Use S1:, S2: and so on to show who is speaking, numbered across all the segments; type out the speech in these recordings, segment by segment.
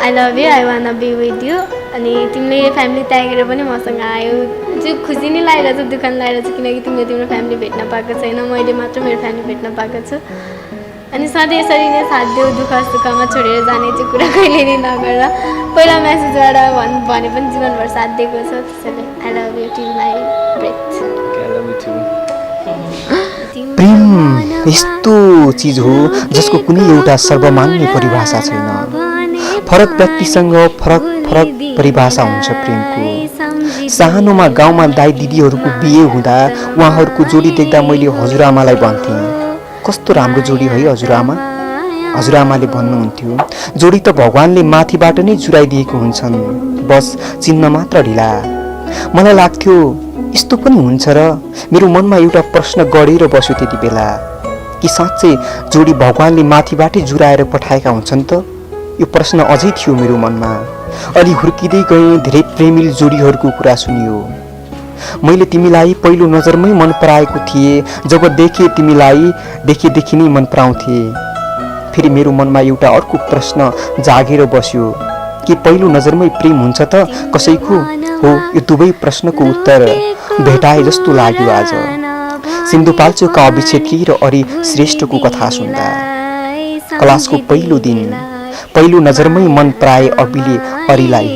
S1: I love you, I wanna be with you. अनि तिमीले family त्यागेर पनि मसँग आयो, जो खुसी नै लागिरहेछ, दुःख नि लागिरहेछ, किनकि तिमीले तिम्रो फ्यामिली भेट्न पाएको छैन, मैले मात्र मेरो फ्यामिली भेट्न पाएको छु। अनि सधैँ यसरी नै साथ देऊ, दुःख सुखमा छोडेर जाने चाहिँ कुरा कहिले नै नगर। पहिला म्यासेजबाट भने पनि जीवनभर साथ दिएको छ, त्यसैले I love you till my breath.
S2: प्रेम यस्तो चिज हो जसको कुनै एउटा सर्वमान्य परिभाषा छैन। फरक व्यक्तिसँग फरक फरक परिभाषा हुन्छ प्रेमको। सानोमा गाउँमा दाइ दिदीहरूको बिहे हुँदा उहाँहरूको जोडी देख्दा मैले हजुरआमालाई भन्थेँ, कस्तो राम्रो जोडी है हजुरआमा। हजुरआमाले भन्नुहुन्थ्यो, जोडी त भगवानले माथिबाट नै जुराइदिएको हुन्छन्, बस चिन्न मात्र ढिला। मलाई लाग्थ्यो यस्तो पनि हुन्छ र मेरो मनमा एउटा प्रश्न गढेर बस्यो त्यति बेला, कि साँच्चै जोडी भगवानले माथिबाटै जुराएर पठाएका हुन्छन् त? यो प्रश्न अझै थियो मेरो मनमा। अलि हुर्किँदै गएँ, धेरै प्रेमिल जोडीहरूको कुरा सुनियो। मैले तिमीलाई पहिलो नजरमै मन पराएको थिएँ, जब देखेँ तिमीलाई देखेदेखि नै मन पराउँथे। फेरि मेरो मनमा एउटा अर्को प्रश्न जागेर बस्यो, कि पहिलो नजरमै प्रेम हुन्छ त कसैको? हो, यो दुवै प्रश्नको उत्तर भेटाए जस्तो लाग्यो आज सिन्धुपाल्चोकका अभि छेत्री र अरि श्रेष्ठको कथा सुन्दा। क्लासको पहिलो दिन पहिलो नजरमै मन पराए अभिले अरिलाई,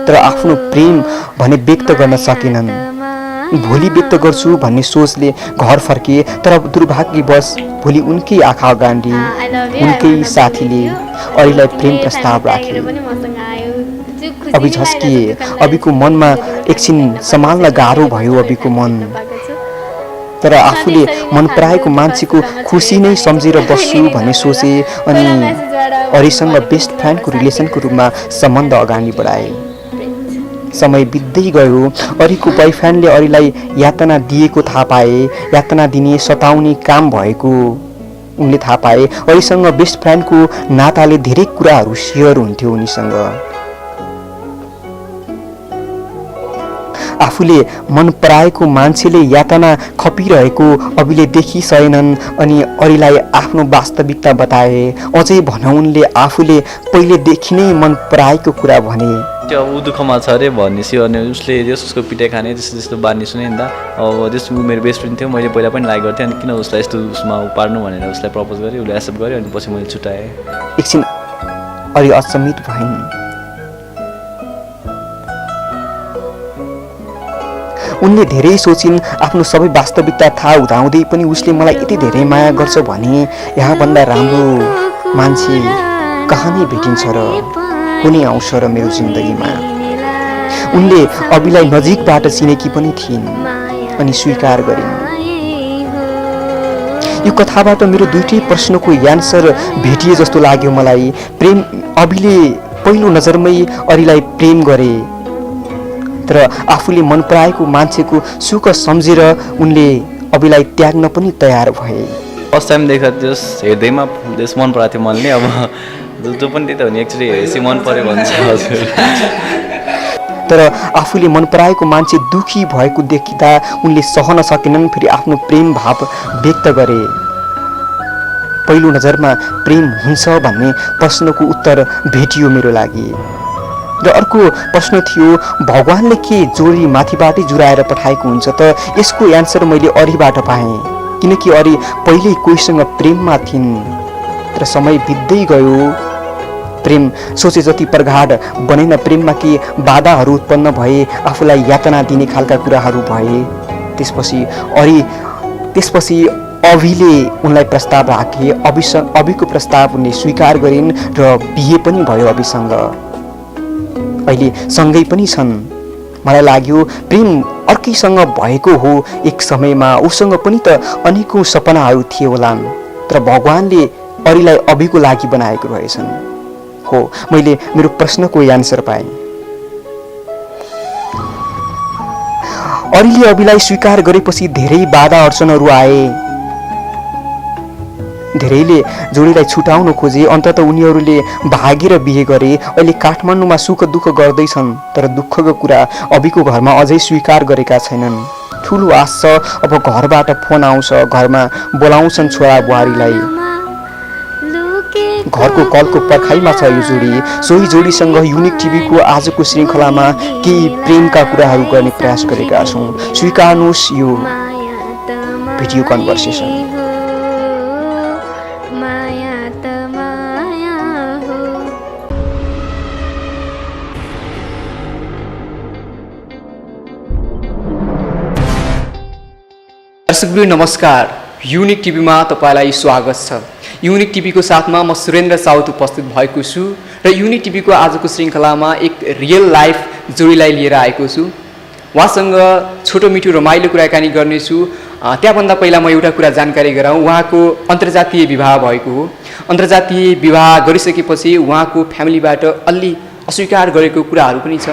S2: तर आफ्नो प्रेम भने व्यक्त गर्न सकेनन्। भोलि व्यक्त गर्छु भन्ने सोचले घर फर्के, तर दुर्भाग्यवश भोलि उनकै आँखा अगाडि उनकै साथीले अरिलाई प्रेम प्रस्ताव राखे। अभि झस्किए। अभिको मनमा एकछिन सम्हाल्न गाह्रो भयो अभिको मन, तर आफूले मन पराएको मान्छेको खुसी नै सम्झेर बस्छु भन्ने सोचे अनि अरिसँग बेस्ट फ्रेन्डको रिलेसनको रूपमा सम्बन्ध अगाडि बढाए। समय बित्दै गयो। अरिको बोयफ्रेन्डले अरिलाई यातना दिएको थाहा पाए, यातना दिने सताउने काम भएको उनले थाहा पाए। अरिसँग बेस्ट फ्रेन्डको नाताले धेरै कुराहरू सेयर हुन्थ्यो उनीसँग। आफूले मन पराएको मान्छेले यातना खपिरहेको अभिले देखिसकेनन् अनि अरिलाई आफ्नो वास्तविकता बताए। अझै भनौँ उनले आफूले पहिलेदेखि नै मन पराएको कुरा भने।
S3: त्यो अब ऊ दुःखमा छ अरे भनेपछि अनि उसले उसको पिटाइ खाने त्यस्तो त्यस्तो बानी सुने नि त। अब त्यस ऊ मेरो बेस्ट फ्रेन्ड थियो, मैले पहिला पनि लाइक गर्थेँ, अनि किन उसलाई यस्तो उसमा पार्नु भनेर उसलाई प्रपोज गरेँ, उसले एक्सेप्ट गर्यो, अनि पछि मैले छुट्याएँ।
S2: एकछिन अरि अचम्मित भइन्। उनले धेरै सोचिन्। आफ्नो सबै वास्तविकता थाहा हुँदाहुँदै पनि उसले मलाई यति धेरै माया गर्छ भने यहाँभन्दा राम्रो मान्छे कहाँ नै भेटिन्छ र कुनै आउँछ र मेरो जिन्दगीमा। उनले अभिलाई नजिकबाट चिनेकी पनि थिइन् अनि स्वीकार गरिन्। यो कथाबाट मेरो दुईटै प्रश्नको एन्सर भेटिए जस्तो लाग्यो मलाई। प्रेम अभिले पहिलो नजरमै अरिलाई प्रेम गरे, तर आफूले मन पराएको मान्छेको सुख सम्झेर उनले अभिलाई त्याग्न पनि तयार भए।
S3: फर्स्ट टाइम देख्दा त्यस हेर्दैमा त्यस मन पराएको थियो मनले। अब जो पनि त्यही त हो नि, एक्चुअली हेरेपछि मन पऱ्यो भन्छ हजुर।
S2: तर आफूले मन पराएको मान्छे दुखी भएको देखिँदा उनले सहन सकेनन्। फेरि आफ्नो प्रेम भाव व्यक्त गरे। पहिलो नजरमा प्रेम हुन्छ भन्ने प्रश्नको उत्तर भेटियो मेरो लागि। र अर्को प्रश्न थियो, भगवानले के जोडी माथिबाटै जुराएर पठाएको हुन्छ त? यसको एन्सर मैले अरिबाट पाएँ, किनकि अरि पहिल्यै कोहीसँग प्रेममा थिइन्। तर समय बित्दै गयो, प्रेम सोचे जति प्रगाढ बनेन। प्रेममा के बाधाहरू उत्पन्न भए, आफूलाई यातना दिने खालका कुराहरू भए। त्यसपछि अभिले उनलाई प्रस्ताव राखे। अभिको प्रस्ताव उनले स्वीकार गरिन् र बिहे पनि भयो अभिसँग। अहिले सँगै पनि छन्। मलाई लाग्यो प्रेम अर्कैसँग भएको हो एक समयमा। उसँग पनि त अनेकौं सपनाहरू थिए होलान्, तर भगवानले अरिलाई अभिको लागि बनाएको रहेछन्। हो, मैले मेरो प्रश्नको एन्सर पाएँ। अरिले अभिलाई स्वीकार गरेपछि धेरै बाधा अडचनहरू आए। धेरैले जोडीलाई छुटाउन खोजे, अन्तत उनीहरूले भागेर बिहे गरे। अहिले काठमाडौँमा सुख दुःख गर्दैछन्, तर दुःखको कुरा अभिको घरमा अझै स्वीकार गरेका छैनन्। ठुलो आश छ, अब घरबाट फोन आउँछ, घरमा बोलाउँछन् छोरा बुहारीलाई। घरको कलको पर्खाइमा छ यो जोडी। सोही जोडीसँग युनिक टिभीको आजको श्रृङ्खलामा केही प्रेमका कुराहरू गर्ने प्रयास गरेका छौँ। स्वीकार्नुहोस् यो भिडियो कन्भर्सेसन। दर्शकवृन्द नमस्कार, युनिक टिभीमा तपाईँलाई स्वागत छ। युनिक टिभीको साथमा म सुरेन्द्र साउथ उपस्थित भएको छु र युनिक टिभीको आजको श्रृङ्खलामा एक रियल लाइफ जोडीलाई लिएर आएको छु। उहाँसँग छोटो मिठो रमाइलो कुराकानी गर्नेछु। त्यहाँभन्दा पहिला म एउटा कुरा जानकारी गराउँ। उहाँको अन्तर्जातीय विवाह भएको हो। अन्तर्जातीय विवाह गरिसकेपछि उहाँको फ्यामिलीबाट अलि अस्वीकार गरेको कुराहरू पनि छ।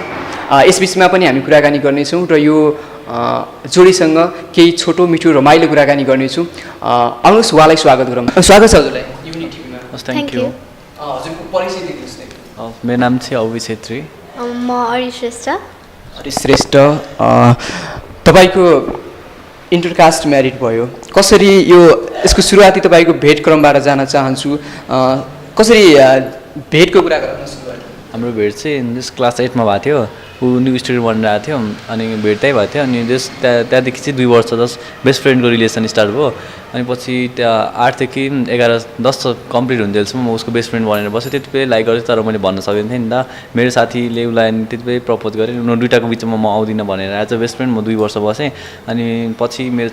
S2: यस विषयमा पनि हामी कुराकानी गर्नेछौँ र यो जोडीसँग केही छोटो मिठो रमाइलो कुराकानी गर्नेछु। आउनुहोस् उहाँलाई स्वागत गरौँ। स्वागत छ हजुरलाई युनिक टिभीमा।
S3: Thank you.
S2: हजुरको परिचय दिनुहोस् न।
S3: मेरो नाम चाहिँ अवि छेत्री।
S1: म अरि श्रेष्ठ।
S2: अरि श्रेष्ठ, तपाईँको इन्टरकास्ट म्यारिड भयो। कसरी यसको सुरुवाती तपाईँको भेटक्रमबाट जान चाहन्छु। कसरी भेटको कुरा गराउन सुरु भयो?
S3: हाम्रो भेट चाहिँ क्लास 8 मा भएको थियो। ऊ न्यू स्टुडेन्ट बनिरहेको थियो अनि भेटै भएको थियो। अनि त्यहाँदेखि चाहिँ 2 वर्ष जस्ट बेस्ट फ्रेन्डको रिलेसन स्टार्ट भयो। अनि पछि त्यहाँ 8 देखि 11 10 कम्प्लिट हुन्जेलसम्म म उसको बेस्ट फ्रेन्ड बनेर बसेँ। त्यति बेलै लाइक गरेँ, तर मैले भन्न सकेको थिएँ नि त। मेरो साथीले उसलाई त्यति बेलै प्रपोज गरेँ। उनीहरू दुइटाको बिचमा म आउँदिनँ भनेर एज अ बेस्ट फ्रेन्ड म 2 वर्ष बसेँ। अनि पछि मेरो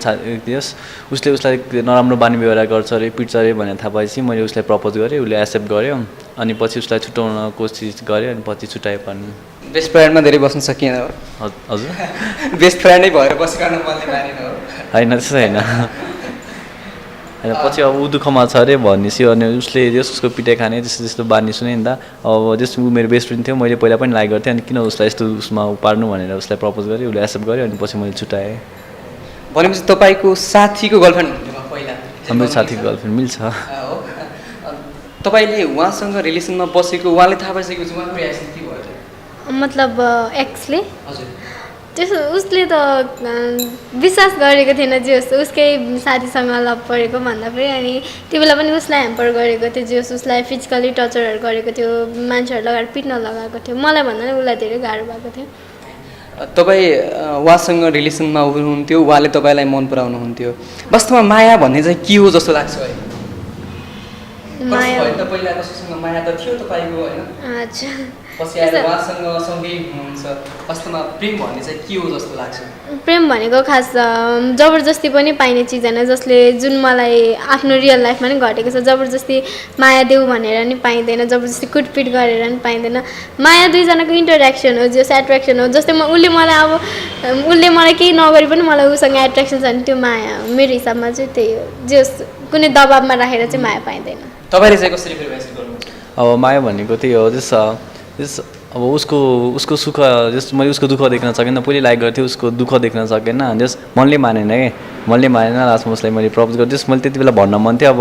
S3: उसले उसलाई नराम्रो बानी व्यवहार गर्छ अरे, पिट्छ अरे भनेर थाहा पाएपछि मैले उसलाई प्रपोज गरेँ। उसले एक्सेप्ट गर्यो। अनि पछि उसलाई छुट्याउन कोसिस गरेँ। अनि पछि छुट्याएँ पनि।
S2: बेस्ट फ्रेन्डमा धेरै बस्न सकिएन हो?
S3: हजुर,
S2: बेस्ट फ्रेन्डै भएर बसिरहनु मनले मानेन हो?
S3: होइन, त्यस्तो होइन। होइन, पछि अब ऊ दुःखमा छ अरे भनेपछि अनि उसले उसको पिटाइ खाने त्यस्तो बानी सुने नि त। अब जस्तो ऊ मेरो बेस्ट फ्रेन्ड थियो, मैले पहिला पनि लाइक गर्थेँ। अनि किन उसलाई यस्तो उसमा पार्नु भनेर उसलाई प्रपोज गरेँ। उसले एक्सेप्ट गर्यो। अनि पछि मैले छुट्याएँ।
S2: भनेपछि तपाईँको साथीको गर्लफ्रेन्ड हुन्थ्यो पहिला?
S3: मेरो साथीको गर्लफ्रेन्ड मिल्छ।
S2: तपाईँले उहाँसँग रिलेसनमा बसेको उहाँले थाहा पाइसकेपछि उहाँको रियाक्सन के भयो?
S1: मतलब एक्सले
S2: हजुर,
S1: त्यसो उसले त विश्वास गरेको थिएन जे होस् उसकै साथीसँग लभ परेको भन्दा पनि। अनि त्यो बेला पनि उसलाई ह्याम्पर गरेको थियो, जे होस् उसलाई फिजिकली टर्चरहरू गरेको थियो, मान्छेहरू लगाएर पिट्न लगाएको थियो। मलाई भन्दा पनि उसलाई धेरै गाह्रो भएको थियो।
S2: तपाईँ उहाँसँग रिलेसनमा हुनुहुन्थ्यो, उहाँले तपाईँलाई मन पराउनुहुन्थ्यो। वास्तवमा माया भन्ने चाहिँ के हो जस्तो लाग्छ है?
S1: माया
S2: त पहिला कसैसँग माया त थियो तपाईँको, होइन?
S1: अच्छा,
S2: पछि आएर उहाँसँग सँगै हुनुहुन्छ। वास्तवमा प्रेम भन्ने चाहिँ के हो जस्तो लाग्छ?
S1: प्रेम भनेको खास जबरजस्ती पनि पाइने चिज होइन, जसले जुन मलाई आफ्नो रियल लाइफमा नि घटेको छ। जबरजस्ती माया देऊ भनेर नि पाइँदैन, जबरजस्ती कुटपिट गरेर नि पाइँदैन। माया दुईजनाको इन्टरेक्सन हो, जस एट्र्याक्सन हो। जस्तै उसले मलाई केही नगरी पनि मलाई उसँग एट्र्याक्सन छ भने त्यो माया हो। मेरो हिसाबमा चाहिँ त्यही हो। जस कुनै दबाबमा राखेर चाहिँ माया पाइँदैन।
S2: तपाईँले चाहिँ कसरी परिभाषित गर्नुहुन्छ?
S3: अब माया भनेको त्यही हो। अब उसको सुख मैले उसको दुःख देख्न सकेन। पहिले लाइक गर्थेँ, उसको दुःख देख्न सकेन। मनले मानेन कि मनले मानेन। लास्टमा उसलाई मैले प्रपोज गरेँ। मैले त्यति बेला भन्न मन थियो। अब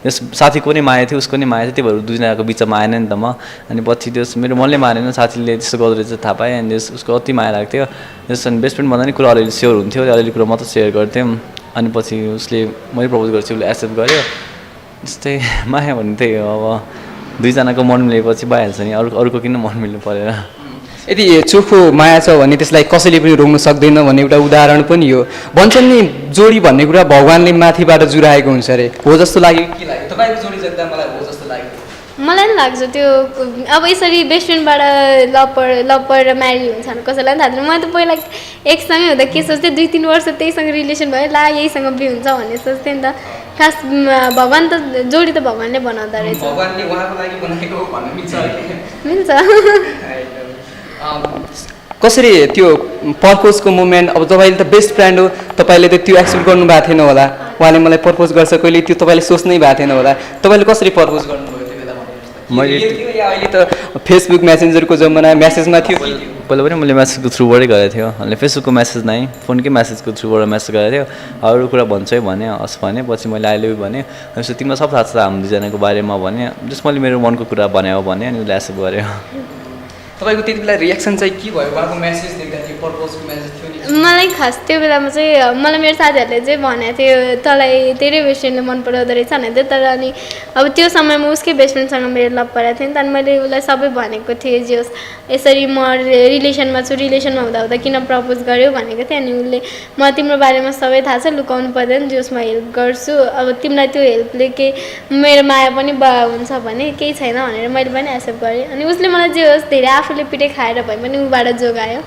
S3: साथीको पनि माया थियो, उसको पनि माया थियो। त्यही भएर दुईजनाको बिचमा आएन नि त म। अनि पछि मेरो मनले मानेन, साथीले त्यस्तो गर्दो रहेछ थाहा पाएँ। अनि उसको अति माया लाग्थ्यो। अनि बेस्ट फ्रेन्ड भन्दा नि कुरा अलिअलि सेयर हुन्थ्यो, अलिअलि कुरा मात्रै सेयर गर्थ्यौँ। अनि पछि मैले प्रपोज गरेपछि उसले एक्सेप्ट गर्यो। त्यस्तै माया भन्ने त्यही हो। अब दुईजनाको मन मिलेपछि भइहाल्छ नि, अरूको किन मन मिल्नु परेर।
S2: यदि चोखो माया छ भने त्यसलाई कसैले पनि रोक्न सक्दैन भन्ने एउटा उदाहरण पनि हो। भन्छन् नि जोडी भन्ने कुरा भगवान्ले माथिबाट जुराएको हुन्छ अरे, हो जस्तो लाग्यो के लाग्यो तपाईँको जोडी जग्दा? मलाई हो जस्तो लाग्यो।
S1: मलाई पनि लाग्छ त्यो। अब यसरी बेस्ट फ्रेन्डबाट लभ परेर म्यारिड हुन्छ भने कसैलाई पनि थाहा छैन। मैले त पहिला एकसँगै हुँदा के सोच्थेँ, 2-3 वर्ष त्यहीसँग रिलेसन भयो, ला यहीसँग बिहे हुन्छ भन्ने सोच्थेँ नि त। खास भगवान् त जोडी त भगवान्ले बनाउँदो रहेछ।
S2: भगवान्ले उहाँको लागि बनाएको भन्न मिल्छ?
S1: मिल्छ।
S2: कसरी त्यो प्रपोजको मोमेन्ट? अब तपाईँले त बेस्ट फ्रेन्ड हो, तपाईँले त त्यो एक्सेप्ट गर्नुभएको थिएन होला। उहाँले मलाई प्रपोज गर्छ कहिले, त्यो तपाईँले सोच्नै भएको थिएन होला। तपाईँले कसरी प्रपोज गर्नुभयो त्यो बेला? अहिले त फेसबुक मेसेन्जरको जमाना, मेसेजमा थियो।
S3: पहिला पनि मैले म्यासेजको थ्रुबाटै गरेको थियो। अनि फेसबुकको म्यासेज नै, फोनकै म्यासेजको थ्रुबाट म्यासेज गरेको थियो। अरू कुरा भन्छ है भने हस् भने। पछि मैले आई लभ यु भने। अनि तिमीलाई सब थाहा छ हाम्रो दुईजनाको बारेमा भने। मैले मेरो मनको कुरा भने हो भने। अनि उसले एक्सेप्ट गर्यो।
S2: तपाईँको त्यति बेला रियाक्सन चाहिँ के भयो उहाँको मेसेज देख्दाखेरि प्रपोजको मेसेज थियो नि
S1: मलाई खास त्यो बेलामा चाहिँ मलाई मेरो साथीहरूले चाहिँ भनेको थियो तँलाई तेरै बेस्ट फ्रेन्डले मन पराउँदो रहेछ भनेको थियो तर अनि अब त्यो समयमा उसकै बेस्ट फ्रेन्डसँग मेरो लभ परेको थियो नि त अनि मैले उसलाई सबै भनेको थिएँ जे होस् यसरी म रिलेसनमा छु रिलेसनमा हुँदा हुँदा किन प्रपोज गर्यो भनेको थिएँ अनि उसले म तिम्रो बारेमा सबै थाहा छ लुकाउनु पर्दैन जे होस् म हेल्प गर्छु अब तिमीलाई त्यो हेल्पले के मेरो माया पनि हुन्छ भने केही छैन भनेर मैले पनि एक्सेप्ट गरेँ अनि उसले मलाई जे होस् धेरै आफूले पिटे खाएर भए पनि उबाट जोगायो।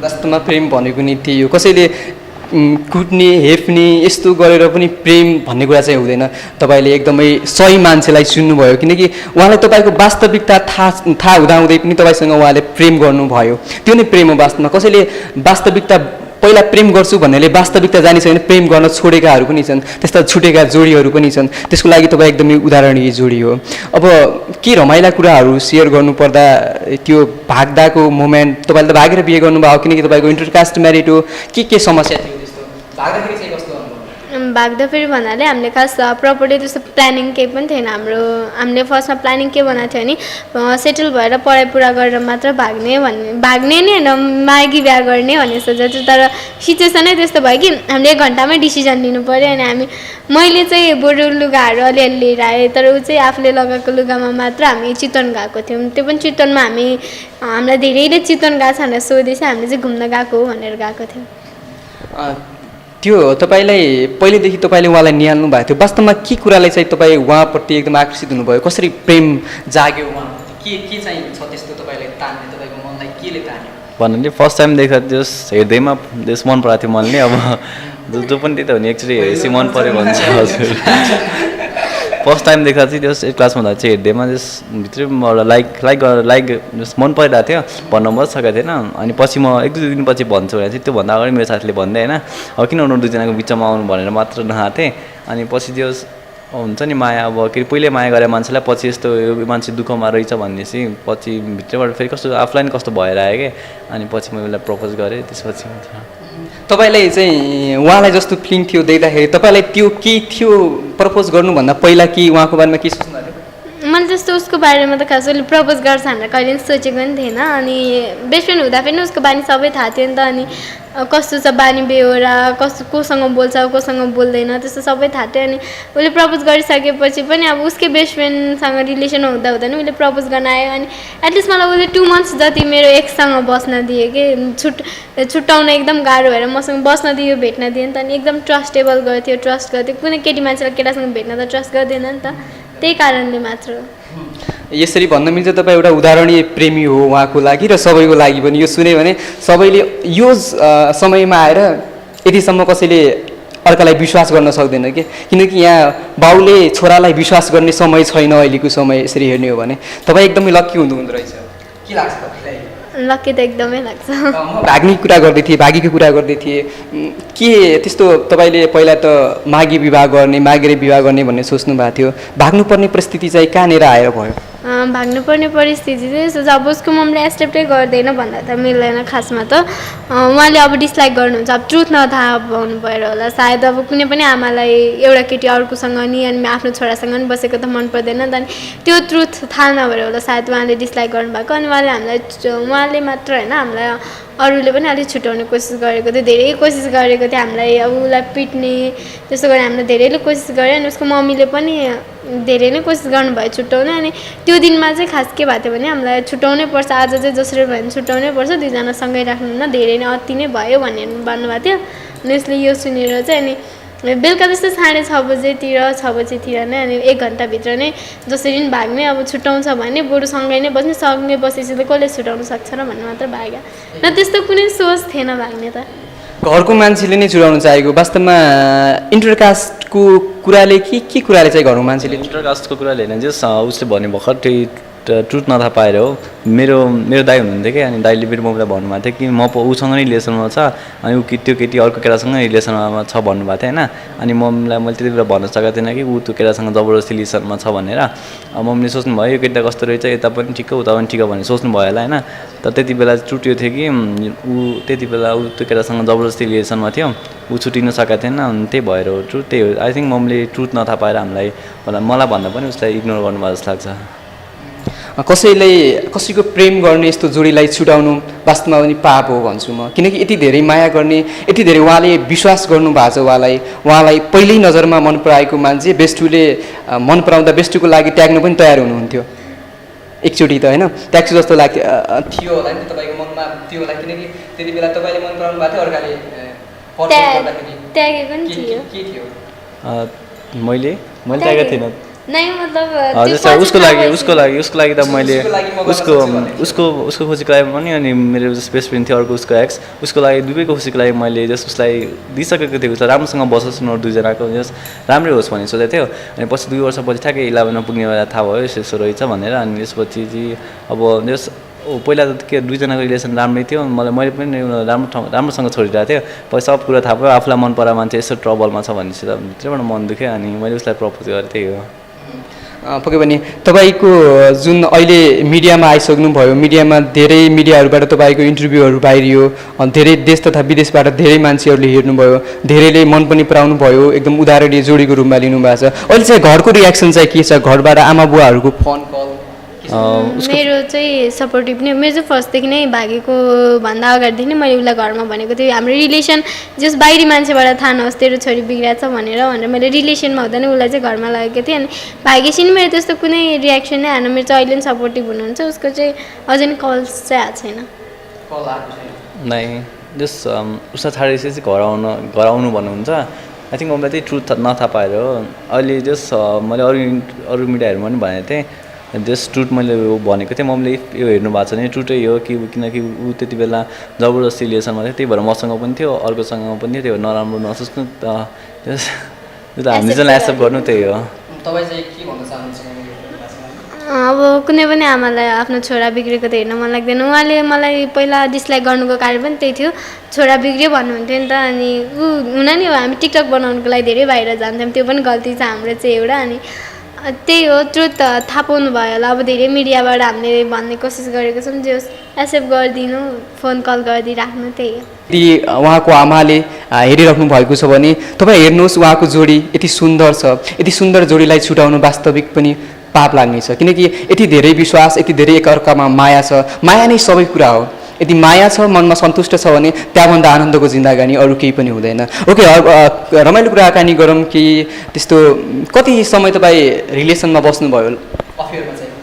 S2: वास्तवमा प्रेम भनेको नि त्यही हो कसैले कुट्ने हेप्ने यस्तो गरेर पनि प्रेम भन्ने कुरा चाहिँ हुँदैन तपाईँले एकदमै सही मान्छेलाई चुन्नुभयो किनकि उहाँलाई तपाईँको वास्तविकता थाहा हुँदाहुँदै पनि तपाईँसँग उहाँले प्रेम गर्नुभयो त्यो नै प्रेम हो वास्तवमा कसैले वास्तविकता पहिला प्रेम गर्छु भन्नेले वास्तविकता जाने छैन प्रेम गर्न छोडेकाहरू पनि छन् त्यस्ता छुटेका जोडीहरू पनि छन् त्यसको लागि तपाईँ एकदमै उदाहरणीय जोडी हो। अब के रमाइला कुराहरू सेयर गर्नुपर्दा त्यो भाग्दाको मोमेन्ट तपाईँले त भागेर बिहे गर्नुभयो किनकि तपाईँको इन्टरकास्ट म्यारिड हो के समस्या थियो त्यस्तो भाग्दाखेरि चाहिँ कस्तो
S1: भाग्दा फेरि भन्नाले हामीले खास प्रपर्टी त्यस्तो प्लानिङ केही पनि थिएन हामीले फर्स्टमा प्लानिङ के बनाएको थियो भने सेटल भएर पढाइ पुरा गरेर मात्र भाग्ने नै होइन मागी बिहा गर्ने भन्ने सोचेको थियो तर सिचुएसनै त्यस्तो भयो कि हामीले 1 घन्टामै डिसिजन लिनु पऱ्यो अनि मैले चाहिँ बरु लुगाहरू अलिअलि लिएर आएँ तर ऊ चाहिँ आफूले लगाएको लुगामा मात्र हामी चितवन गएको थियौँ त्यो पनि चितवनमा हामीलाई धेरैले चितवन गएको छ भनेर सोधेछ हामीले चाहिँ घुम्न गएको हो भनेर गएको थियौँ।
S2: त्यो तपाईँलाई पहिलेदेखि तपाईँले उहाँलाई निहाल्नु भएको थियो वास्तवमा के कुराले चाहिँ तपाईँ उहाँप्रति एकदम आकर्षित हुनुभयो कसरी प्रेम जाग्यो उहाँप्रति के चाहिँ छ त्यस्तो तपाईँलाई तान्ने तपाईँको मनलाई केले तान्यो
S3: भन्नाले फर्स्ट टाइम देख्दा त्यस हेर्दैमा त्यस मन पराएको थियो मनले अब जो पनि त्यही त हो नि एक्चुली हेरेपछि मन पऱ्यो भन्छ हजुर फर्स्ट टाइम देख्दा चाहिँ त्यस 8 क्लासमा हुँदा चाहिँ हेर्दैमा त्यस भित्रै लाइक मन परिरहेको थियो भन्नु मात्रै सकेको थिएन अनि पछि म 1-2 दिनपछि भन्छु भने चाहिँ त्योभन्दा अगाडि मेरो साथीले भन्दै होइन अब किन उनीहरू दुईजनाको बिचमा आउनु भनेर मात्र नआएको थिएँ अनि पछि त्यो हुन्छ नि माया अब के पहिले माया गरे मान्छेलाई पछि यस्तो यो मान्छे दुःखमा रहेछ भनेपछि पछि भित्रबाट फेरि कस्तो आफूलाई पनि कस्तो भएर आयो कि अनि पछि म उसलाई प्रपोज गरेँ त्यसपछि
S2: तपाईँलाई चाहिँ उहाँलाई जस्तो फिलिङ थियो देख्दाखेरि तपाईँलाई त्यो के थियो प्रपोज गर्नुभन्दा पहिला कि उहाँको बारेमा के सोच्नु भएको
S1: मैले त्यस्तो उसको बारेमा त खास उसले प्रपोज गर्छ भनेर कहिले पनि सोचेको पनि थिएन अनि बेस्ट फ्रेन्ड हुँदा पनि उसको बानी सबै थाहा थियो नि त अनि कस्तो छ बानी बेहोरा कोसँग बोल्छ कोसँग बोल्दैन त्यस्तो सबै थाहा थियो अनि उसले प्रपोज गरिसकेपछि पनि अब उसकै बेस्ट फ्रेन्डसँग रिलेसन हुँदा हुँदा नि उसले प्रपोज गर्न आयो अनि एटलिस्ट मलाई उसले 2 मन्थ्स जति मेरो एक्ससँग बस्न दिए कि छुट्याउन एकदम गाह्रो भएर मसँग बस्न दियो भेट्न दियो नि त अनि एकदम ट्रस्टेबल गर्थ्यो ट्रस्ट गर्थ्यो कुनै केटी मान्छेलाई केटासँग भेट्न त ट्रस्ट गर्दैन नि त त्यही कारणले मात्र
S2: यसरी भन्न मिल्छ तपाईँ एउटा उदाहरणीय प्रेमी हो उहाँको लागि र सबैको लागि पनि यो सुने भने सबैले यो समयमा आएर यतिसम्म कसैले अर्कालाई विश्वास गर्न सक्दैन कि किनकि यहाँ बाउले छोरालाई विश्वास गर्ने समय छैन अहिलेको समय यसरी हेर्ने हो भने तपाईँ एकदमै लक्की हुँदो रहेछ के लाग्छ तपाईँलाई
S1: लक्की त एकदमै लाग्छ
S2: म भाग्नेको कुरा गर्दै थिएँ भागीको कुरा गर्दै थिएँ के त्यस्तो तपाईँले पहिला त मागी विवाह गर्ने मागेर विवाह गर्ने भन्ने सोच्नु भएको थियो भाग्नुपर्ने परिस्थिति चाहिँ कहाँनिर आएर भयो
S1: भाग्नुपर्ने परिस्थिति चाहिँ जब उसको मम्मीले एक्सेप्टै गर्दैन भन्दा त मिल्दैन खासमा त उहाँले अब डिसलाइक गर्नुहुन्छ अब ट्रुथ नथाहा पाउनु भएर होला सायद अब कुनै पनि आमालाई एउटा केटी अर्कोसँग नि अनि आफ्नो छोरासँग नि बसेको त मन पर्दैन नि त अनि त्यो ट्रुथ थाहा नभएर होला सायद उहाँले डिसलाइक गर्नुभएको अनि उहाँले मात्र होइन हामीलाई अरूले पनि अलिक छुट्याउने कोसिस गरेको थियो धेरै कोसिस गरेको थियो हामीलाई अब उसलाई पिट्ने त्यसो गरेर हामीले धेरैले कोसिस गऱ्यो अनि उसको मम्मीले पनि धेरै नै कोसिस गर्नुभयो छुट्याउने अनि त्यो दिनमा चाहिँ खास के भएको थियो भने हामीलाई छुट्याउनै पर्छ आज चाहिँ जसरी भयो भने छुट्याउनै पर्छ दुईजना सँगै राख्नुहुन्न धेरै नै अति नै भयो भनेर भन्नुभएको थियो अनि उसले यो सुनेर चाहिँ अनि बेलुका जस्तो 6:30 बजेतिर 6 बजेतिर नै अनि 1 घन्टाभित्र नै जसरी पनि भाग्ने अब छुट्याउँछ भने बरु सँगै नै बस्ने सँगै बसेपछि त कसले छुट्याउनु सक्छ र भन्ने मात्र भाग्यो न त्यस्तो कुनै सोच थिएन भाग्ने त
S2: घरको मान्छेले नै छुट्याउनु चाहेको वास्तवमा इन्टरकास्टको कुराले के कुराले चाहिँ घरको मान्छेले
S3: इन्टरकास्टको कुराले होइन जस उसले भने भर्खर त्यही ट्रुथ नथाहा पाएर हो मेरो दाइ हुनुहुन्थ्यो कि अनि दाइले मेरो मम्मीलाई भन्नुभएको थियो कि म उसँग नै रिलेसनमा छ अनि ऊ त्यो केटी अर्को केटासँग रिलेसनमा छ भन्नुभएको थियो होइन अनि मम्मीलाई मैले त्यति बेला भन्न सकेको थिएन कि ऊ त्यो केटासँग जबरजस्ती रिलेसनमा छ भनेर मम्मीले सोच्नुभयो यो केटा कस्तो रहेछ यता पनि ठिक उता पनि ठिक भनेर सोच्नुभयो होला होइन त त्यति बेला टुट्यो थियो कि त्यति बेला ऊ त्यो केटासँग जबरजस्ती रिलेसनमा थियो ऊ छुटिन सकेको थिएन अनि त्यही भएर हो ट्रुथ त्यही हो आई थिङ्क मम्मीले ट्रुथ नथाहा पाएर हामीलाई मलाई भन्दा पनि उसलाई इग्नोर गर्नुभयो जस्तो लाग्छ
S2: कसैको प्रेम गर्ने यस्तो जोडीलाई छुटाउनु वास्तवमा पनि पाप हो भन्छु म, किनकि यति धेरै माया गर्ने, यति धेरै उहाँले विश्वास गर्नु भएको छ उहाँलाई पहिल्यै नजरमा मन पराएको मान्छे बेस्टुले मन पराउँदा बेस्टुको लागि त्याग्नु पनि तयार हुनुहुन्थ्यो एकचोटि त होइन, ट्याक्सी जस्तो लाग्थ्यो थियो होला नि तपाईँको मनमा थियो होला, किनकि त्यति बेला तपाईँले मन पराउनु भएको थियो अर्काले
S1: त्यागेको नि थियो।
S2: के थियो
S3: मैले त्यागेको थिइनँ।
S1: नै मतलब
S3: जस्तो उसको लागि त मैले उसको खुसीको लागि पनि अनि मेरो जस्तो बेस्ट फ्रेन्ड थियो अर्को उसको एक्स, उसको लागि दुवैको खुसीको लागि मैले जस्ट उसलाई दिइसकेको थिएँ। उसलाई राम्रोसँग बसोस् उनीहरू दुईजनाको जस राम्रै होस् भन्ने सोचेको थियो। अनि पछि 2 वर्षपछि ठ्याक्कै 11मा पुग्ने बेला थाहा भयो यसो रहेछ भनेर। अनि त्यसपछि चाहिँ अब जस पहिला त के दुईजनाको रिलेसन राम्रै थियो, मैले पनि राम्रोसँग छोडिरहेको थियो। पछि सब कुरा थाहा भयो आफूलाई मन परा मान्छे यसो ट्रबलमा छ भनेपछि त भित्रबाट मन दुख्यो। अनि मैले उसलाई प्रपोज गरेँ, त्यही हो।
S2: पक्कै पनि तपाईँको जुन अहिले मिडियामा आइसक्नुभयो, मिडियामा धेरै मिडियाहरूबाट तपाईँको इन्टरभ्यूहरू बाहिरियो, धेरै देश तथा विदेशबाट धेरै मान्छेहरूले हेर्नुभयो, धेरैले मन पनि पराउनु भयो, एकदम उदाहरणीय जोडीको रूपमा लिनुभएको छ। अहिले चाहिँ घरको रियाक्सन चाहिँ के छ? घरबाट आमा बुवाहरूको फोन कल?
S1: मेरो चाहिँ सपोर्टिभ नै, मेरो चाहिँ फर्स्टदेखि नै भागेको भन्दा अगाडिदेखि नै मैले उसलाई घरमा भनेको थिएँ हाम्रो रिलेसन जस बाहिरी मान्छेबाट थाहा नहोस् तेरो छोरी बिग्रिएको छ भनेर मैले रिलेसनमा हुँदा नै उसलाई चाहिँ घरमा लगेको थिएँ। अनि भागेपछि नि मेरो त्यस्तो कुनै रियाक्सन नै आएन। मेरो चाहिँ अहिले पनि सपोर्टिभ हुनुहुन्छ, उसको चाहिँ अझै पनि कल्स चाहिँ आएको छैन।
S3: नै जस उसलाई छाडेपछि चाहिँ घर आउनु भन्नुहुन्छ। आई थिङ्क मलाई त्यही ट्रुथ नथाहा पाएर हो। अहिले जस मैले अरू मिडियाहरूमा पनि भनेको थिएँ जस्ट ट्रुथ मैले भनेको थिएँ। मम्मीले यो हेर्नु भएको छ भने ट्रुटै हो कि, किनकि ऊ त्यति बेला जबरजस्ती रिलेसनमा थियो, त्यही भएर मसँग पनि थियो अर्कोसँग पनि थियो, त्यही भएर नराम्रो नसोच्नु त त्यो त हामीले जसलाई एक्सेप्ट गर्नु त्यही हो।
S2: तपाईँ चाहिँ के भन्न चाहनुहुन्छ?
S1: अब कुनै पनि आमालाई आफ्नो छोरा बिग्रेको त हेर्न मन लाग्दैन। उहाँले मलाई पहिला डिसलाइक गर्नुको कारण पनि त्यही थियो, छोरा बिग्रियो भन्नुहुन्थ्यो नि त। अनि हुन नि हामी टिकटक बनाउनुको लागि धेरै बाहिर जान्थ्यौँ, त्यो पनि गल्ती छ हाम्रो चाहिँ एउटा। अनि त्यही हो, ट्रुथ थाहा पाउनु भयो होला। अब धेरै मिडियाबाट हामीले भन्ने कोसिस गरेको छौँ, जे एक्सेप्ट गरिदिनु, फोन कल गरिदिइराख्नु, त्यही हो।
S2: यदि उहाँको आमाले हेरिराख्नु भएको छ भने तपाईँ हेर्नुहोस्, उहाँको जोडी यति सुन्दर छ, यति सुन्दर जोडीलाई छुटाउनु वास्तविक पनि पाप लाग्नेछ। किनकि यति धेरै विश्वास, यति धेरै एकअर्कामा माया छ, माया नै सबै कुरा हो। यदि माया छ, मनमा सन्तुष्ट छ भने त्यहाँभन्दा आनन्दको जिन्दगानी अरू केही पनि हुँदैन। ओके, रमाइलो कुराकानी गरौँ कि त्यस्तो कति समय तपाईँ रिलेसनमा बस्नुभयो? अफेयरमा चाहिँ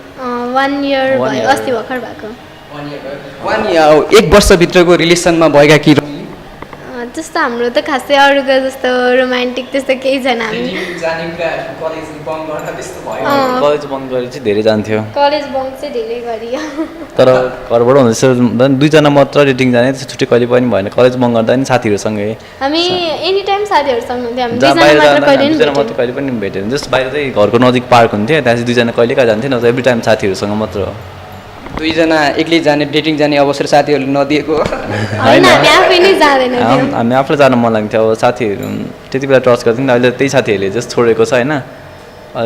S1: 1 इयर भयो, अस्ति भर्खर भएको।
S2: 1 वर्षभित्रको रिलेसनमा भएका कि
S1: त्यस्तो हाम्रो त खासै अरूको जस्तो रोमान्टिक त्यस्तो केही छैन। हामी
S3: कलेज बन्द गरेर चाहिँ धेरै जान्थ्यो।
S1: कलेज बन्द चाहिँ धेरै गरियो,
S3: तर घरबाट हुँदैछ दुईजना मात्र डेटिङ जाने, छुट्टै कहिले पनि भएन। कलेज बन्द गर्दा नि साथीहरूसँगै
S1: हामी एनी टाइम साथीहरूसँग हुन्थ्यो। हामी
S3: दुईजना मात्र कहिले पनि भेटेन। जस्ट बाहिर चाहिँ घरको नजिक पार्क हुन्थ्यो, त्यहाँ चाहिँ दुईजना कहिले कहाँ जान्थ्यो, नत्र एभ्री टाइम साथीहरूसँग मात्र हो।
S2: दुईजना एक्लै जाने डेटिङ जाने अवसर साथीहरूले नदिएको
S1: होइन, हामी आफै नै जाँदैनौँ।
S3: हामी आफूलाई जान मन लाग्थ्यो। अब साथीहरू त्यति बेला ट्रस्ट गर्थ्यौँ, अहिले त्यही साथीहरूले जस्ट छोडेको छ होइन।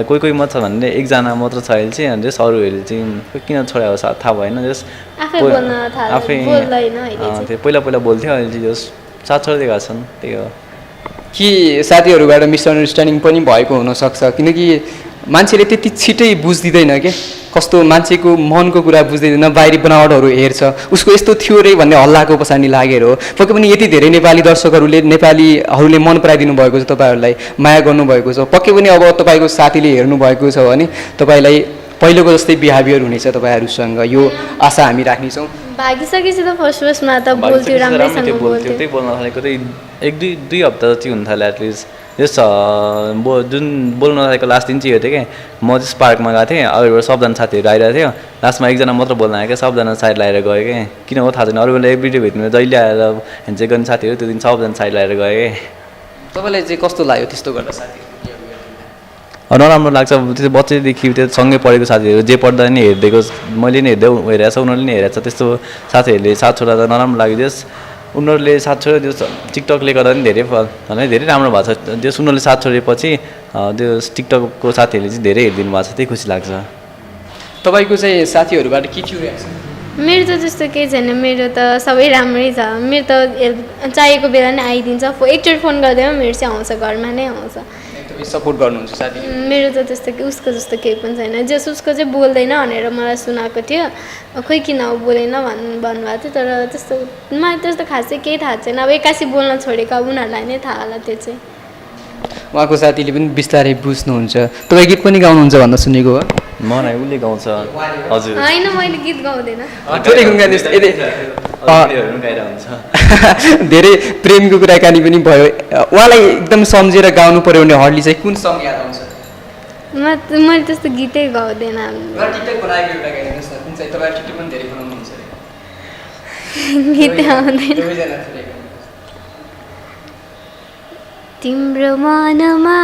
S3: कोही मात्र छ भने एकजना मात्र छ अहिले चाहिँ, अनि जस्ट अरूहरूले चाहिँ किन छोड्यो साथ थाहा भएन। जस्ट आफै पहिला बोल्थ्यो, अहिले चाहिँ जस्ट साथ छोड्दै गएको छन्, त्यही हो।
S2: कि साथीहरूबाट मिसअन्डरस्ट्यान्डिङ पनि भएको हुनसक्छ, किनकि मान्छेले त्यति छिटै बुझ्दिँदैन के, कस्तो मान्छेको मनको कुरा बुझ्दैन, बाहिरी बनावटहरू हेर्छ, उसको यस्तो थियो रे भन्ने हल्लाको पछाडि लागेर हो। पक्कै पनि यति धेरै नेपाली दर्शकहरूले नेपालीहरूले मन पराइदिनु भएको छ, तपाईँहरूलाई माया गर्नुभएको छ। पक्कै पनि अब तपाईँको साथीले हेर्नुभएको छ भने तपाईँलाई पहिलेको जस्तै बिहेभियर हुनेछ तपाईँहरूसँग, यो आशा हामी राख्नेछौँ।
S1: भागिसकेपछि त फर्स्टमा त बोल्थ्यो, राम्रैसँग बोल्थ्यो।
S3: त्यही बोल्न थालेको त्यही 1-2 हप्ता चाहिँ हुन थाल्यो एटलिस्ट। यस जुन बोल्न थालेको लास्ट दिन चाहिँ यो थियो कि म जस पार्कमा गएको थिएँ, अरूबाट सबजना साथीहरू आइरहेको थियो, लास्टमा एकजना मात्र बोल्न आयो क्या, सबजना साइड लगाएर गयो कि किन हो थाहा छैन। अरू बेला एभ्रिडे भेट्नु जहिले आएर ह्यान्डसेक गर्ने साथीहरू, त्यो दिन सबजना साइड लगाएर गयो कि।
S2: तपाईँलाई चाहिँ कस्तो लाग्यो त्यस्तो गर्दा? साथी
S3: नराम्रो लाग्छ, त्यो बच्चैदेखि त्यो सँगै पढेको साथीहरू जे पढ्दा नि हेरिदिएको, मैले नि हेरिरहेको छ, उनीहरूले नि हेरेको छ, त्यस्तो साथीहरूले साथ छोड्दा त नराम्रो लाग्यो। त्यस उनीहरूले साथ छोड्यो, त्यो टिकटकले गर्दा पनि धेरै राम्रो भएको छ। त्यस उनीहरूले साथ छोडेपछि त्यो टिकटकको साथीहरूले चाहिँ धेरै हेरिदिनु भएको छ, त्यही खुसी लाग्छ।
S2: तपाईँको चाहिँ साथीहरूबाट के थियो रियाक्सन?
S1: मेरो त त्यस्तो केही छैन, मेरो त सबै राम्रै छ। मेरो त चाहिएको बेला नै आइदिन्छ, एकचोटि फोन गरिदियो मेरो चाहिँ आउँछ, घरमा नै आउँछ।
S2: सपोर्ट गर्नुहुन्छ साथीले?
S1: मेरो त त्यस्तो कि उसको जस्तो केही पनि छैन। जस उसको चाहिँ बोल्दैन भनेर मलाई सुनाएको थियो, खोइ किन बोलेन भन्नुभएको थियो। तर त्यस्तो मलाई त्यस्तो खासै केही थाहा छैन। अब एक्कासी बोल्न छोडेको अब उनीहरूलाई नै थाहा होला त्यो चाहिँ।
S2: उहाँको साथीले पनि बिस्तारै बुझ्नुहुन्छ। तपाईँ गीत पनि गाउनुहुन्छ भन्दा सुनेको हो?
S3: मलाई उसले गाउँछ हजुर
S1: होइन मैले गीत गाउँदैन।
S2: थोरै गुनगान जस्तो
S3: भिडियोहरू पनि गाइरहेको हुन्छ।
S2: धेरै प्रेमको कुराकानी पनि भयो। उहाँलाई एकदम सम्झेर गाउनु पर्यो भने हर्ली चाहिँ कुन सङ याद आउँछ?
S1: मैले त्यस्तो गीतै गाउँदैन।
S2: टिकटक बनाएको एउटा गाइदिनुहोस् न, कुन चाहिँ? तपाईँ टिकटक पनि धेरै बनाउनुहुन्छ अरे।
S1: गीतै आउँदैन। तिम्रो मनमा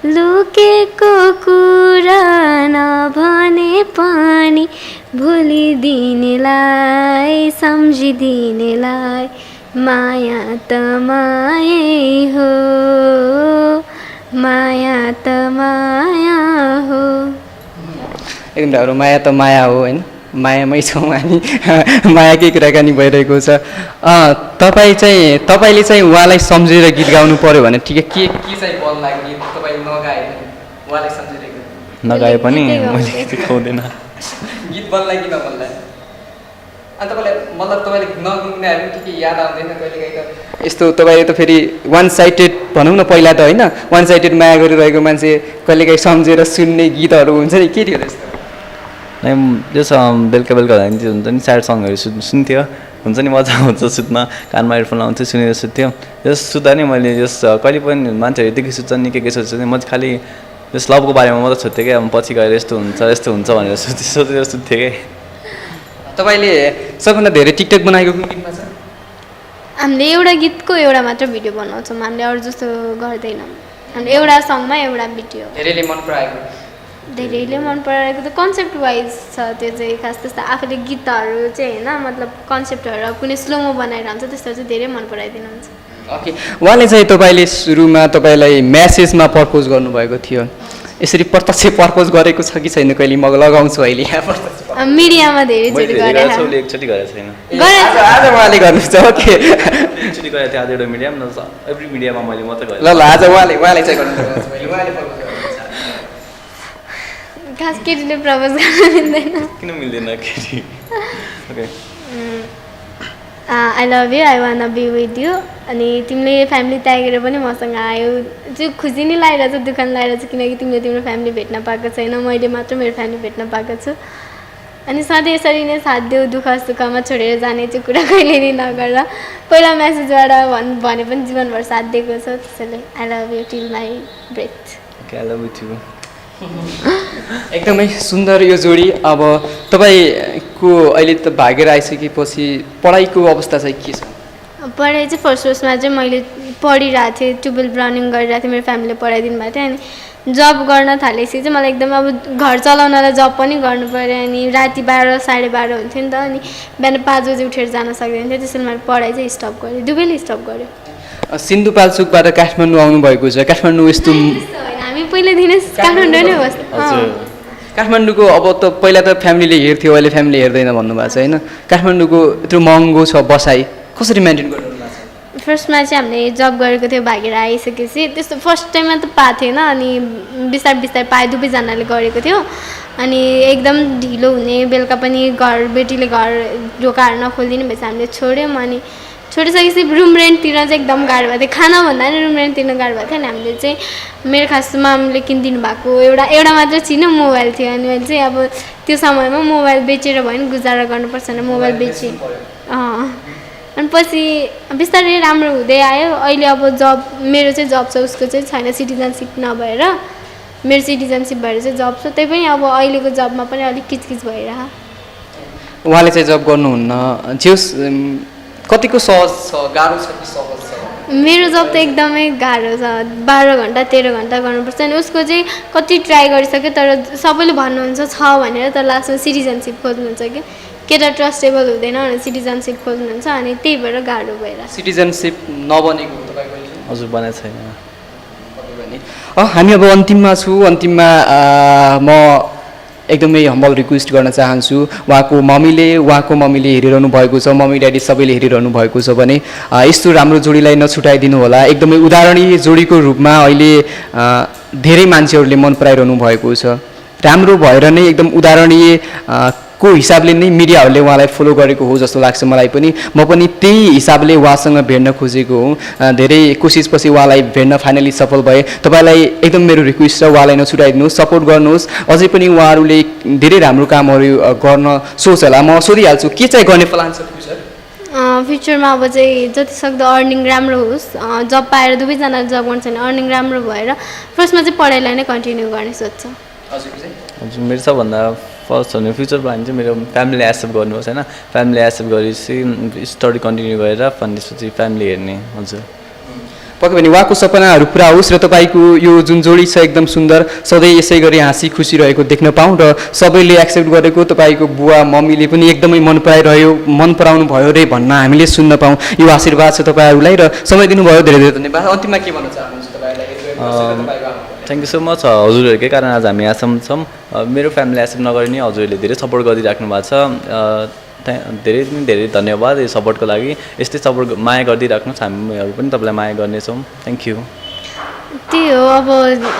S1: लुकेको कुरा नभने पनि भुलिदिनेलाई सम्झिदिनेलाई माया त मायै हो, माया त माया हो।
S2: एकदम राम्रो। माया त माया हो होइन, मायामै छौँ हामी। मायाकै कुराकानी भइरहेको छ। तपाईँले चाहिँ उहाँलाई सम्झेर गीत गाउनु पर्यो भने ठिकै के चाहिँ बल लाग्यो? गीत तपाईँ नगाए उहाँलाई सम्झेर
S3: नगाए पनि मैले गीत गाउँदैन।
S2: गीत बल्ला कि नबल्ला? अनि तपाईँलाई मतलब तपाईँले नगुन्दाहरू पनि ठिकै याद आउँदैन कहिलेकाहीँ त? यस्तो तपाईँले त फेरि वान साइडेड भनौँ न, पहिला त होइन वान साइडेड माया गरिरहेको मान्छे कहिलेकाहीँ सम्झेर सुन्ने गीतहरू हुन्छ नि, के थियो त्यस्तो?
S3: त्यसो बेलुका बेलुका हुँदा हुन्छ नि स्याड सङहरू सुन्थ्यो, हुन्छ नि मजा आउँछ सुत्न, कानमा हेडफोन लाउँथ्यो सुनेर सुत्थ्यो। यस सुत्दा नि मैले यस कहिले पनि मान्छेहरू यतिकै सुत्छन् नि के सोध्छ नि, म चाहिँ खालि यस लभको बारेमा मात्रै सोध्थेँ क्या। पछि गएर यस्तो हुन्छ भनेर सोचेर सुत्थेँ क्या।
S2: तपाईँले सबभन्दा धेरै टिकटक बनाएको कुन गीतमा छ?
S1: हामीले एउटा गीतको एउटा मात्र भिडियो बनाउँछौँ, हामीले अरू जस्तो गर्दैनौँ। हामीले एउटा सङमा एउटा भिडियो।
S2: धेरैले मन पराएको?
S1: धेरैले मन पराएको त कन्सेप्ट वाइज छ त्यो चाहिँ। खास त्यस्तो आफूले गीतहरू चाहिँ होइन मतलब कन्सेप्टहरू कुनै स्लोमो बनाएर हुन्छ त्यस्तोहरू चाहिँ धेरै मन पराइदिनुहुन्छ।
S2: ओके। उहाँले चाहिँ तपाईँले सुरुमा तपाईँलाई म्यासेजमा प्रपोज गर्नुभएको थियो, यसरी प्रत्यक्ष प्रपोज गरेको छ कि छैन? कहिले म लगाउँछु अहिले
S1: मिडियामा धेरैचोटि गरेँ।
S3: एकचोटि गरेको छैन।
S2: आज उहाँले गर्नुहुन्छ? ओके।
S3: एकचोटि गरेको थिएँ आज एउटा मिडियामा, एभ्री मिडियामा मैले मात्रै गरेँ।
S2: ल आज उहाँले चाहिँ गर्नुहुन्छ?
S1: खास केटीले प्रपोज गर्न मिल्दैन।
S3: किन मिल्दैन केटी? Okay.
S1: I love you, I wanna be with you. अनि तिमीले फ्यामिली त्यागेर पनि मसँग आयो, जो खुसी नै लागिरहेछ दुःख नि लागिरहेछ, किनकि तिमीले तिम्रो फ्यामिली भेट्न पाएको छैन, मैले मात्र मेरो फ्यामिली भेट्न पाएको छु। अनि सधैँ यसरी नै साथ देऊ, दुःख सुखमा छोडेर जाने चाहिँ कुरा कहिले नि नगर। पहिला म्यासेजबाट भने पनि जीवनभर साथ दिएको छ, त्यसैले I love you till my breath.
S3: Okay, I love you too.
S2: एकदमै सुन्दर यो जोडी। अब तपाईँको अहिले त भागेर आइसकेपछि पढाइको अवस्था चाहिँ के छ?
S1: पढाइ चाहिँ फर्स्टमा चाहिँ मैले पढिरहेको थिएँ, 12 रनिङ गरिरहेको थिएँ, मेरो फ्यामिलीले पढाइदिनु भएको थियो। अनि जब गर्न थालेपछि चाहिँ मलाई एकदम अब घर चलाउनलाई जब पनि गर्नु पऱ्यो। अनि राति 12 साढे 12 हुन्थ्यो नि त, अनि बिहान 5 बजी उठेर जान सक्दैन थियो, त्यसैले मैले पढाइ चाहिँ स्टप गरेँ, दुवैले स्टप गरेँ।
S2: सिन्धुपाल्चोकबाट काठमाडौँ आउनुभएको छ, काठमाडौँ यस्तो
S1: हामी पहिल्यैदेखि नै काठमाडौँ नै बस्छौँ।
S2: काठमाडौँको अब त पहिला त फ्यामिलीले हेर्थ्यो, अहिले फ्यामिली हेर्दैन भन्नुभएको छ होइन? काठमाडौँको यत्रो महँगो छ बसाइ, कसरी मेन्टेन गर्नु?
S1: फर्स्टमा चाहिँ हामीले जब गरेको थियो, भागेर आइसकेपछि त्यस्तो फर्स्ट टाइममा त पाएको थिएन। अनि बिस्तारै बिस्तारै पाएँ, दुवैजनाले गरेको थियो। अनि एकदम ढिलो हुने, बेलुका पनि बेटीले घर ढोकाहरू नखोलिदिने भएपछि हामीले छोड्यौँ। अनि छोडिसकेपछि रुम रेन्टतिर चाहिँ एकदम गाह्रो भएको थियो, खाना भन्दा पनि रुम रेन्ट तिर्न गाह्रो भएको थियो। अनि हामीले चाहिँ मेरो खासमा हामीले किनिदिनु भएको एउटा मात्र चिनो मोबाइल थियो। अनि मैले चाहिँ अब त्यो समयमा मोबाइल बेचेर भयो नि गुजारा गर्नुपर्छ भनेर मोबाइल बेचेँ। अनि पछि बिस्तारै राम्रो हुँदै आयो। अहिले अब जब मेरो चाहिँ जब छ, उसको चाहिँ छैन, सिटिजनसिप नभएर। मेरो सिटिजनसिप भएर चाहिँ जब छ, त्यही पनि अब अहिलेको जबमा पनि अलिक किचकिच भइरह।
S2: उहाँले चाहिँ जब गर्नुहुन्न, जेस कतिको सहज छ, गाह्रो छ कि सहज छ?
S1: मेरो जब त एकदमै गाह्रो छ, 12 घन्टा 13 घन्टा गर्नुपर्छ। अनि उसको चाहिँ कति ट्राई गरिसक्यो, तर सबैले भन्नुहुन्छ छ भनेर, तर लास्टमा सिटिजनसिप खोज्नुहुन्छ कि केटा ट्रस्टेबल हुँदैन भनेर सिटिजनसिप खोज्नुहुन्छ। अनि त्यही भएर गाह्रो भएर
S2: सिटिजनसिप नबनेको तपाईँको?
S3: हजुर, बनाएको छैन।
S2: हामी अब अन्तिममा छु। अन्तिममा म एकदमै हम्बल रिक्वेस्ट गर्न चाहन्छु। उहाँको मम्मीले हेरिरहनु भएको छ, मम्मी ड्याडी सबैले हेरिरहनु भएको छ भने यस्तो राम्रो जोडीलाई नछुटाइदिनु होला। एकदमै उदाहरणीय जोडीको रूपमा अहिले धेरै मान्छेहरूले मन पराइरहनु भएको छ। राम्रो भएर नै एकदम उदाहरणीय को हिसाबले नै मिडियाहरूले उहाँलाई फलो गरेको हो जस्तो लाग्छ मलाई पनि। म पनि त्यही हिसाबले उहाँसँग भेट्न खोजेको हुँ। धेरै कोसिसपछि उहाँलाई भेट्न फाइनली सफल भए। तपाईँलाई एकदम मेरो रिक्वेस्ट छ, उहाँलाई नछुटाइदिनुहोस्, सपोर्ट गर्नुहोस्। अझै पनि उहाँहरूले धेरै राम्रो कामहरू गर्न सोच होला। म सोधिहाल्छु के चाहिँ गर्ने प्लान छ फ्युचर?
S1: फ्युचरमा अब चाहिँ जतिसक्दो अर्निङ राम्रो होस्, जब पाएर दुवैजना जब गर्छ भने अर्निङ राम्रो भएर फर्स्टमा चाहिँ पढाइलाई नै कन्टिन्यू गर्ने सोध्छ।
S3: हजुर मेरो सबभन्दा फर्स्ट भने फ्युचर प्लान चाहिँ मेरो फ्यामिलीले एक्सेप्ट गर्नुहोस् होइन। फ्यामिलीले एक्सेप्ट गरेपछि स्टडी कन्टिन्यू गरेर अनि त्यसपछि फ्यामिली हेर्ने। हजुर
S2: पक्कै पनि उहाँको सपनाहरू पुरा होस् र तपाईँको यो जुन जोडी छ एकदम सुन्दर, सधैँ यसै गरी हाँसी खुसी रहेको देख्न पाऊँ र सबैले एक्सेप्ट गरेको तपाईँको बुवा मम्मीले पनि एकदमै मन पराउनु भयो रे भन्न हामीले सुन्न पाऊँ। यो आशीर्वाद छ तपाईँहरूलाई र समय दिनुभयो, धेरै धेरै धन्यवाद। अन्तिममा के भन्न चाहनुहुन्छ तपाईँलाई?
S3: Thank you so much. हजुरहरूकै कारण आज हामी यहाँसम्म छौँ। मेरो फ्यामिली एक्सेप्ट नगरे नि हजुरहरूले धेरै सपोर्ट गरिराख्नु भएको छ। धेरै धन्यवाद यो सपोर्टको लागि। यस्तै सपोर्ट माया गरिदिइराख्नुहोस्, हामीहरू पनि तपाईँलाई माया गर्नेछौँ। Thank you.
S1: त्यही हो, अब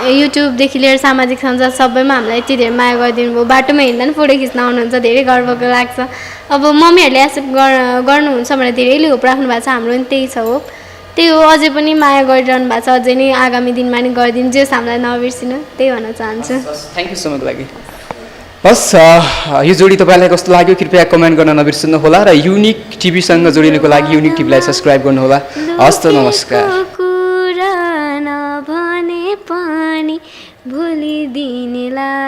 S1: युट्युबदेखि लिएर सामाजिक सञ्जाल सबैमा हामीलाई यति धेरै माया गरिदिनु भयो। बाटोमा हिँड्दा पनि फोटो खिच्न आउनुहुन्छ, धेरै गर्वको लाग्छ। अब मम्मीहरूले एक्सेप्ट गर्नुहुन्छ भनेर धेरैले होप राख्नु भएको छ, हाम्रो पनि त्यही छ होप। त्यही हो, अझै पनि माया गरिरहनु भएको छ, अझै नै आगामी दिनमा नि गरिदिनु, जे हामीलाई नबिर्सिनु, त्यही भन्न चाहन्छु।
S2: थ्याङ्क यू सो मच लागि। हस्, यो जोडी तपाईँलाई कस्तो लाग्यो कृपया कमेन्ट गर्न नबिर्सनु होला र युनिक टिभीसँग जोडिनुको लागि युनिक टिभीलाई सब्सक्राइब गर्नुहोला। हस् त, नमस्कार।
S1: पानी भुलिदिनेलाई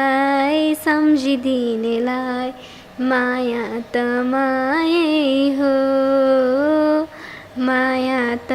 S1: सम्झिदिनेलाई माया त मायै हो, माया त